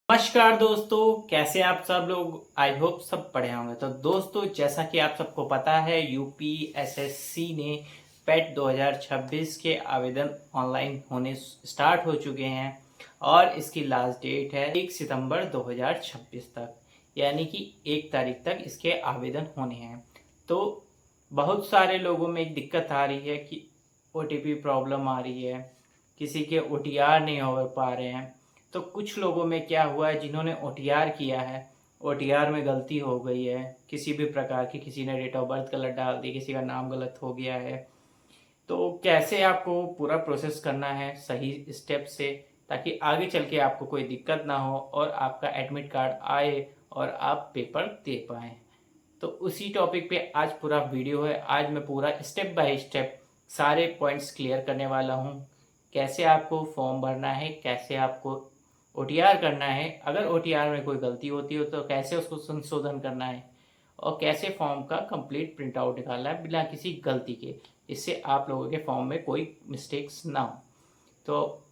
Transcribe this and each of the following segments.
नमस्कार दोस्तों, कैसे आप सब लोग। आई होप सब बढ़िया होंगे। तो दोस्तों, जैसा कि आप सबको पता है, यूपीएसएससी ने पेट 2026 के आवेदन ऑनलाइन होने स्टार्ट हो चुके हैं और इसकी लास्ट डेट है 1 सितंबर 2026 तक, यानी कि 1 तारीख तक इसके आवेदन होने हैं। तो बहुत सारे लोगों में एक दिक्कत आ रही है कि ओटीपी प्रॉब्लम आ रही है, किसी के ओटीआर नहीं हो पा रहे हैं। तो कुछ लोगों में क्या हुआ है, जिन्होंने ओटीआर किया है, ओटीआर में गलती हो गई है किसी भी प्रकार की, किसी ने डेट ऑफ बर्थ गलत डाल दी, किसी का नाम गलत हो गया है। तो कैसे आपको पूरा प्रोसेस करना है सही स्टेप से, ताकि आगे चल के आपको कोई दिक्कत ना हो और आपका एडमिट कार्ड आए और आप पेपर दे पाएँ। तो उसी टॉपिक पे आज पूरा वीडियो है। आज मैं पूरा स्टेप बाय स्टेप सारे पॉइंट्स क्लियर करने वाला हूँ। कैसे आपको फॉर्म भरना है, कैसे आपको ओटीआर करना है, अगर ओटीआर में कोई गलती होती हो तो कैसे उसको संशोधन करना है, और कैसे फॉर्म का कंप्लीट प्रिंट आउट निकालना है बिना किसी गलती के, इससे आप लोगों के फॉर्म में कोई मिस्टेक्स ना हो। तो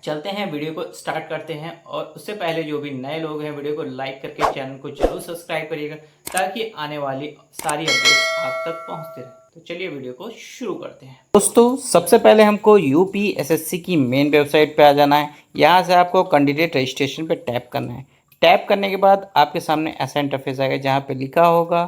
चलते हैं, वीडियो को स्टार्ट करते हैं। और उससे पहले जो भी नए लोग हैं, वीडियो को लाइक करके चैनल को जरूर सब्सक्राइब करिएगा, ताकि आने वाली सारी अपडेट्स आप तक पहुंचते रहे। तो चलिए वीडियो को शुरू करते हैं। दोस्तों, सबसे पहले हमको यूपीएसएससी की मेन वेबसाइट पे आ जाना है। यहाँ से आपको कैंडिडेट रजिस्ट्रेशन पे टैप करना है। टैप करने के बाद आपके सामने ऐसा इंटरफेस आएगा जहाँ पे लिखा होगा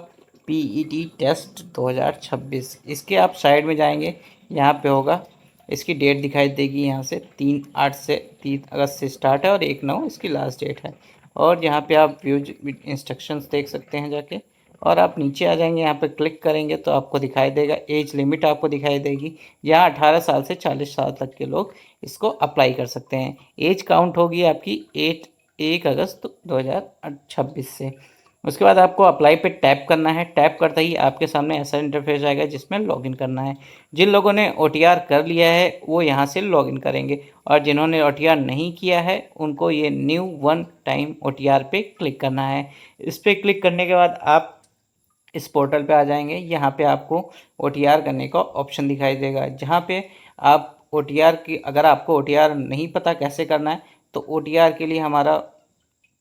पीईटी टेस्ट 2026। इसके आप साइड में जाएंगे, यहाँ पे होगा, इसकी डेट दिखाई देगी। यहाँ से 3/8 से 3 अगस्त से स्टार्ट है और 1/9 इसकी लास्ट डेट है। और यहाँ पे आप व्यूज इंस्ट्रक्शंस देख सकते हैं जाके, और आप नीचे आ जाएंगे, यहाँ पे क्लिक करेंगे तो आपको दिखाई देगा एज लिमिट आपको दिखाई देगी। यहाँ 18 साल से 40 साल तक के लोग इसको अप्लाई कर सकते हैं। एज काउंट होगी आपकी 1 अगस्त 2026 से। उसके बाद आपको अप्लाई पे टैप करना है। टैप करते ही आपके सामने ऐसा इंटरफेस आएगा जिसमें लॉगिन करना है। जिन लोगों ने ओटीआर कर लिया है वो यहाँ से लॉगिन करेंगे, और जिन्होंने ओटीआर नहीं किया है उनको ये न्यू वन टाइम ओटीआर पे क्लिक करना है। इस पर क्लिक करने के बाद आप इस पोर्टल पे आ जाएंगे। यहाँ पे आपको ओटीआर करने का ऑप्शन दिखाई देगा, जहाँ पे आप ओटीआर की, अगर आपको ओटीआर नहीं पता कैसे करना है तो ओटीआर के लिए हमारा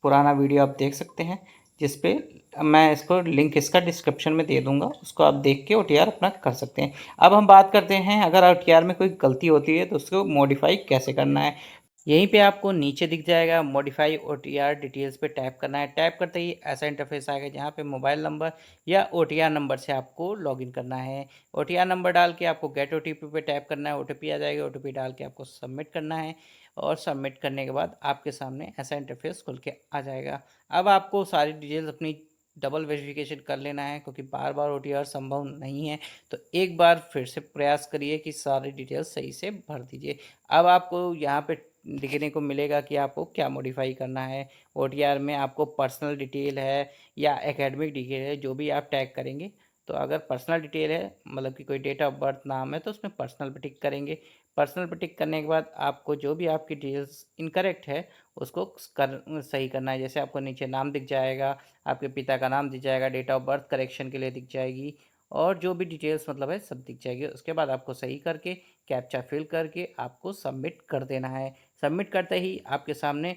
पुराना वीडियो आप देख सकते हैं, जिस पे मैं इसको लिंक इसका डिस्क्रिप्शन में दे दूंगा, उसको आप देख के ओटीआर अपना कर सकते हैं। अब हम बात करते हैं, अगर ओटीआर में कोई गलती होती है तो उसको मॉडिफाई कैसे करना है। यहीं पे आपको नीचे दिख जाएगा मॉडिफाई ओटीआर डिटेल्स पे टैप करना है। टैप करते ही ऐसा इंटरफेस आएगा जहाँ पे मोबाइल नंबर या ओटीआर नंबर से आपको लॉगिन करना है। ओटीआर नंबर डाल के आपको गेट ओटीपी पे टैप करना है। ओटीपी आ जाएगा, ओटीपी डाल के आपको सबमिट करना है, और सबमिट करने के बाद आपके सामने ऐसा इंटरफेस खुल के आ जाएगा। अब आपको सारी डिटेल्स अपनी डबल वेरिफिकेशन कर लेना है, क्योंकि बार बार ओटीआर संभव नहीं है। तो एक बार फिर से प्रयास करिए कि सारी डिटेल्स सही से भर दीजिए। अब आपको यहाँ पे दिखने को मिलेगा कि आपको क्या मॉडिफाई करना है। ओटीआर में आपको पर्सनल डिटेल है या एकेडमिक डिटेल है, जो भी आप टैग करेंगे। तो अगर पर्सनल डिटेल है, मतलब कि कोई डेट ऑफ बर्थ नाम है, तो उसमें पर्सनल पे टिक करेंगे। पर्सनल पे टिक करने के बाद आपको जो भी आपकी डिटेल्स इनकरेक्ट है उसको सही करना है। जैसे आपको नीचे नाम दिख जाएगा, आपके पिता का नाम दिख जाएगा, डेट ऑफ बर्थ करेक्शन के लिए दिख जाएगी, और जो भी डिटेल्स मतलब है सब दिख जाएगी। उसके बाद आपको सही करके कैप्चा फिल करके आपको सबमिट कर देना है। सबमिट करते ही आपके सामने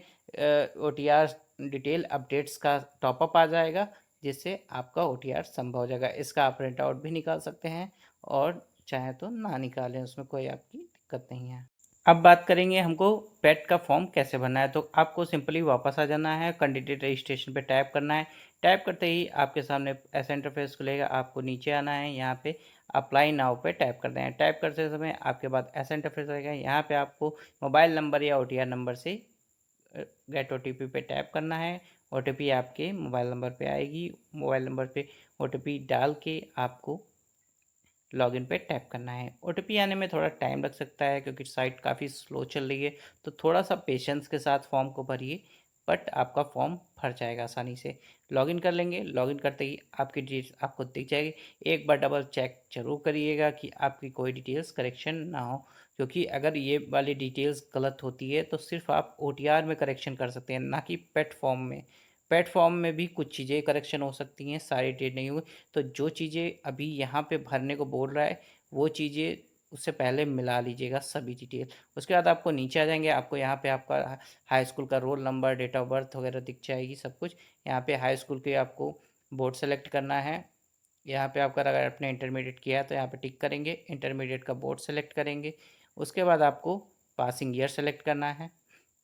ओटीआर डिटेल अपडेट्स का टॉपअप आ जाएगा, जिससे आपका ओटीआर संभव हो जाएगा। इसका आप प्रिंट आउट भी निकाल सकते हैं, और चाहे तो ना निकालें, उसमें कोई आपकी दिक्कत नहीं है। अब बात करेंगे हमको पेट का फॉर्म कैसे भरना है। तो आपको सिंपली वापस आ जाना है, कैंडिडेट रजिस्ट्रेशन पे टैप करना है। टैप करते ही आपके सामने ऐसा इंटरफेस खुलेगा, आपको नीचे आना है, यहाँ पे अप्लाई नाउ पे टैप करना है। टैप करते समय आपके बाद ऐसा इंटरफेस आएगा, यहाँ पे आपको मोबाइल नंबर या ओटीआर नंबर से गेट ओटीपी पे टैप करना है। ओटीपी आपके मोबाइल नंबर पे आएगी। मोबाइल नंबर पे ओटीपी डाल के आपको लॉगिन पे टैप करना है। ओटीपी आने में थोड़ा टाइम लग सकता है, क्योंकि साइट काफ़ी स्लो चल रही है। तो थोड़ा सा पेशेंस के साथ फॉर्म को भरिए, बट आपका फॉर्म भर जाएगा आसानी से। लॉगिन कर लेंगे। लॉगिन करते ही आपकी डिटेल्स आपको दिख जाएगी। एक बार डबल चेक जरूर करिएगा कि आपकी कोई डिटेल्स करेक्शन ना हो, क्योंकि अगर ये वाली डिटेल्स गलत होती है तो सिर्फ आप ओटीआर में करेक्शन कर सकते हैं, ना कि पेट फॉर्म में। पेट फॉर्म में भी कुछ चीज़ें करेक्शन हो सकती हैं, सारी डेट नहीं हुई। तो जो चीज़ें अभी यहाँ पे भरने को बोल रहा है वो चीज़ें उससे पहले मिला लीजिएगा सभी डिटेल। उसके बाद आपको नीचे आ जाएंगे, आपको यहाँ पे आपका हाई स्कूल का roll number, date of birth वगैरह दिख जाएगी सब कुछ। यहाँ पे हाई स्कूल के आपको बोर्ड सेलेक्ट करना है। यहाँ पे आपका अगर आपने इंटरमीडिएट किया है तो यहाँ पे टिक करेंगे, इंटरमीडिएट का बोर्ड सेलेक्ट करेंगे। उसके बाद आपको पासिंग ईयर सेलेक्ट करना है।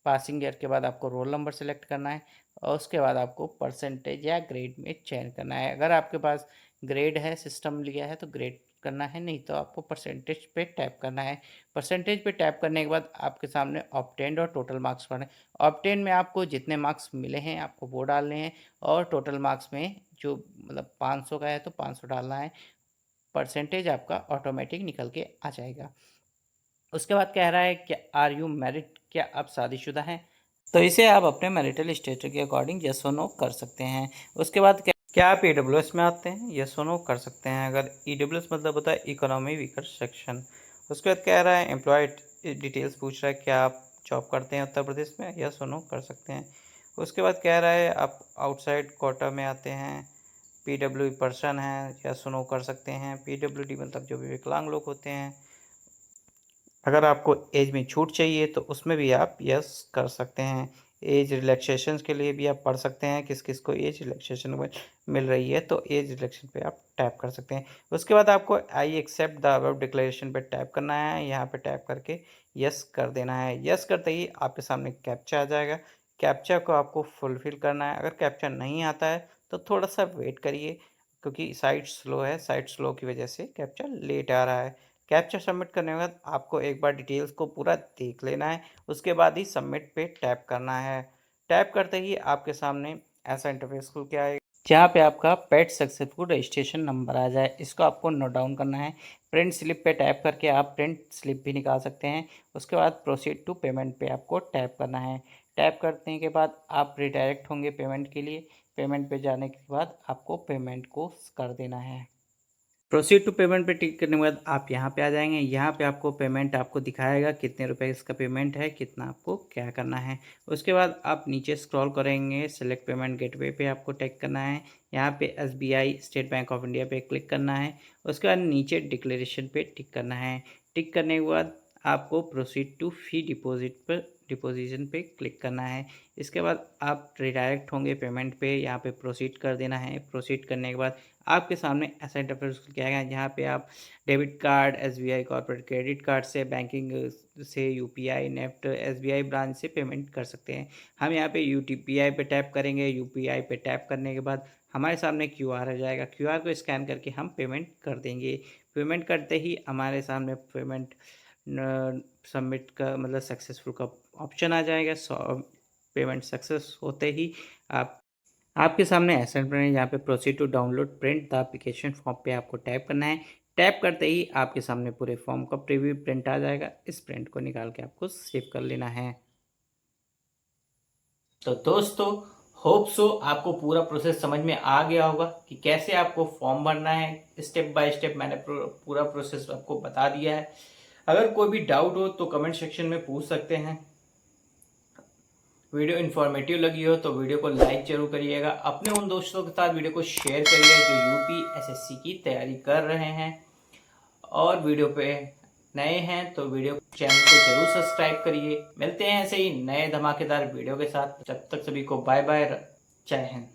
पासिंग ईयर के बाद आपको रोल नंबर सेलेक्ट करना है और उसके बाद आपको परसेंटेज या ग्रेड में चयन करना है। अगर आपके पास ग्रेड है, सिस्टम लिया है तो ग्रेड करना है, नहीं तो आपको परसेंटेज पे टैप करना है। परसेंटेज पे टैप करने के बाद आपके सामने ऑब्टेन्ड और टोटल मार्क्स पड़े। ऑब्टेन में आपको जितने मार्क्स मिले हैं आपको वो डालने हैं, और टोटल मार्क्स में जो मतलब 500 का है तो 500 डालना है। परसेंटेज आपका ऑटोमेटिक निकल के आ जाएगा। उसके बाद कह रहा है कि आर यू मैरिड, क्या आप शादीशुदा हैं? तो इसे आप अपने मैरिटल स्टेटस के अकॉर्डिंग यस और नो कर सकते हैं। उसके बाद क्या आप ईडब्ल्यूएस में आते हैं? यस और नो कर सकते हैं। अगर ईडब्ल्यूएस मतलब होता है इकोनॉमी वीकर सेक्शन। उसके बाद कह रहा है एम्प्लॉयड डिटेल्स पूछ रहा है, क्या आप जॉब करते हैं उत्तर प्रदेश में? यस और नो कर सकते हैं। उसके बाद कह रहा है आप आउटसाइड कोटा में आते हैं, पीडब्ल्यू पर्सन है, यस और नो कर सकते हैं। पीडब्ल्यूडी मतलब जो भी विकलांग लोग होते हैं। अगर आपको एज में छूट चाहिए तो उसमें भी आप यस कर सकते हैं। एज रिलैक्सेशन के लिए भी आप पढ़ सकते हैं किस किस को एज रिलैक्सेशन मिल रही है, तो एज रिलैक्सेशन पे आप टैप कर सकते हैं। उसके बाद आपको I accept the above declaration पे टैप करना है। यहाँ पे टैप करके यस कर देना है। यस करते ही आपके सामने कैप्चा आ जाएगा। कैप्चा को आपको फुलफिल करना है। अगर कैप्चा नहीं आता है तो थोड़ा सा वेट करिए, क्योंकि साइट स्लो है, साइट स्लो की वजह से कैप्चा लेट आ रहा है। कैप्चा सबमिट करने के बाद आपको एक बार डिटेल्स को पूरा देख लेना है, उसके बाद ही सबमिट पे टैप करना है। टैप करते ही आपके सामने ऐसा इंटरफेस खुल के आएगा, जहाँ पे आपका पेट सक्सेसफुल रजिस्ट्रेशन नंबर आ जाए। इसको आपको नोट डाउन करना है। प्रिंट स्लिप पे टैप करके आप प्रिंट स्लिप भी निकाल सकते हैं। उसके बाद प्रोसीड टू पेमेंट पे आपको टैप करना है। टैप करने के बाद आप रिडायरेक्ट होंगे पेमेंट के लिए। पेमेंट पे जाने के बाद आपको पेमेंट को कर देना है। प्रोसीड टू पेमेंट पे टिक करने के बाद आप यहाँ पे आ जाएंगे। यहाँ पे आपको पेमेंट आपको दिखाएगा कितने रुपए इसका पेमेंट है, कितना आपको क्या करना है। उसके बाद आप नीचे स्क्रॉल करेंगे, सेलेक्ट पेमेंट गेटवे पे आपको टिक करना है। यहाँ पे SBI state bank of India पे क्लिक करना है। उसके बाद नीचे डिक्लेरेशन पे टिक करना है। टिक करने के बाद आपको प्रोसीड टू फी डिपॉजिट पर डिपोजिशन पे क्लिक करना है। इसके बाद आप रिडायरेक्ट होंगे पेमेंट पे, यहाँ पे प्रोसीड कर देना है। प्रोसीड करने के बाद आपके सामने ऐसा इंटरफेस क्या है, जहाँ पे आप debit card, SBI corporate credit card से, बैंकिंग से, यूपीआई, नेफ्ट, एसबीआई ब्रांच से पेमेंट कर सकते हैं। हम यहाँ पे यूटीपीआई पे टैप करेंगे। यूपीआई पे टैप करने के बाद हमारे सामने क्यूआर आ जाएगा। क्यूआर को स्कैन करके हम पेमेंट कर देंगे। पेमेंट करते ही हमारे सामने पेमेंट सबमिट का मतलब सक्सेसफुल का ऑप्शन आ जाएगा। पेमेंट सक्सेस होते ही आपके सामने ऐसा इंटरफेस, यहाँ पे proceed to download print the application form पे आपको टैप करना है। टैप करते ही आपके सामने पूरे फॉर्म का प्रीव्यू प्रिंट आ जाएगा। इस प्रिंट को निकाल के आपको सेव कर लेना है। तो दोस्तों, होप सो आपको पूरा प्रोसेस समझ में आ गया होगा कि कैसे आपको फॉर्म भरना है। स्टेप बाय स्टेप मैंने पूरा प्रोसेस आपको बता दिया है। अगर कोई भी डाउट हो तो कमेंट सेक्शन में पूछ सकते हैं। वीडियो इन्फॉर्मेटिव लगी हो तो वीडियो को लाइक जरूर करिएगा। अपने उन दोस्तों के साथ वीडियो को शेयर करिए जो यूपी एसएससी की तैयारी कर रहे हैं। और वीडियो पे नए हैं तो वीडियो चैनल को जरूर सब्सक्राइब करिए। मिलते हैं ऐसे ही नए धमाकेदार वीडियो के साथ। जब तक सभी को बाय बाय, जय हिंद।